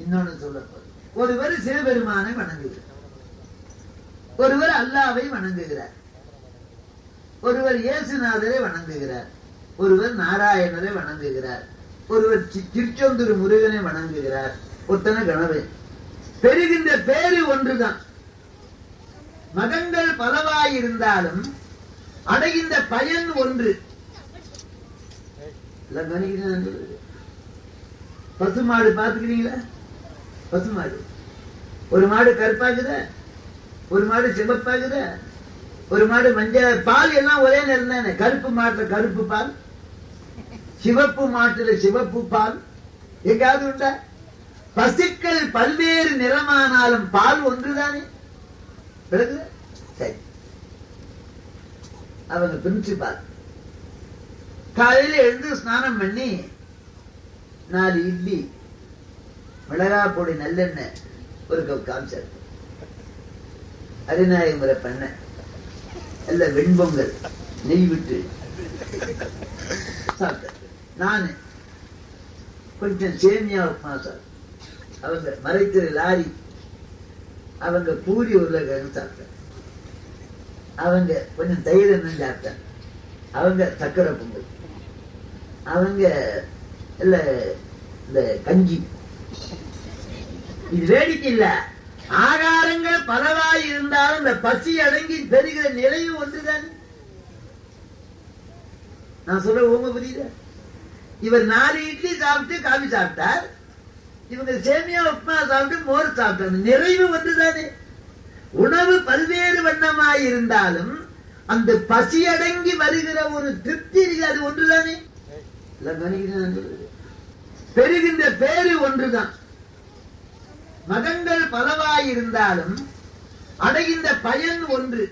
இன்னொன்னு சொல்லப்போது, ஒருவர் சிவபெருமானை வணங்குகிறார், ஒருவர் அல்லாவை வணங்குகிறார், ஒருவர் இயேசுநாதரை வணங்குகிறார், ஒருவர் நாராயணரை வணங்குகிறார், ஒருவர் திருச்செந்தூர் முருகனை வணங்குகிறார், ஒருத்தனை கணவன். பெறுகின்ற பேரு ஒன்றுதான். மதங்கள் பலவாயிருந்தாலும் அடைகின்ற பயன் ஒன்று. பசுமாடு பாத்துக்கிறீங்களா? பசுமாடு, ஒரு மாடு கருப்பாக்குத, ஒரு மாடு சிவப்பாக்குத, ஒரு மாடு மஞ்சள். பால் எல்லாம் ஒரே நேரம் தானே. கருப்பு மாட்டுல கருப்பு பால், சிவப்பு மாட்டுல சிவப்பு பால். எங்காவது உண்டா? பசுக்கள் பல்வேறு நிறமானாலும் பால் ஒன்றுதானே. விளக்குது? சரி. அவங்க பிரின்சிபால் காலையில எழுந்து ஸ்நானம் பண்ணி 4 இட்லி, மிளகா பொடி, நல்லெண்ணெய், ஒரு கப் காமிச்சார். அரிநாயக முறை பண்ண நல்ல வெண்பொங்கல் நெய் விட்டு சாப்பிட்டேன். நானு கொஞ்சம் சேமியா உப்புமா சாப்பிட்டேன். அவங்க மறைத்திரு லாரி, அவங்க பூரி உருளைக்கிழங்கு சாப்பிட்டேன். அவங்க கொஞ்சம் தயிர் என்ன சாப்பிட்டேன். அவங்க சக்கரை பொங்கல், அவங்க இல்ல இந்த கஞ்சி. இது வேடிக்கை இல்ல. ஆகாரங்கள் பலவாய் இருந்தாலும் இந்த பசி அடங்கி பெறுகிற நிலையும் ஒன்றுதான். நான் சொல்ற உங்க புரியுத? இவர் 4 இட்லி சாப்பிட்டு காபி சாப்பிட்டார், இவங்க சேமியா உப்புமா சாப்பிட்டு மோர் சாப்பிட்டார். நிறைவு ஒன்றுதானே. உணவு பல்வேறு வண்ணமாய் இருந்தாலும் அந்த பசி அடங்கி வருகிற ஒரு திருப்தி இருக்கு, அது ஒன்றுதானே. பெறுகின்ற பேரு ஒன்றுதான். மதங்கள் பலவாயிருந்தாலும் அடைகின்ற பயன் ஒன்று.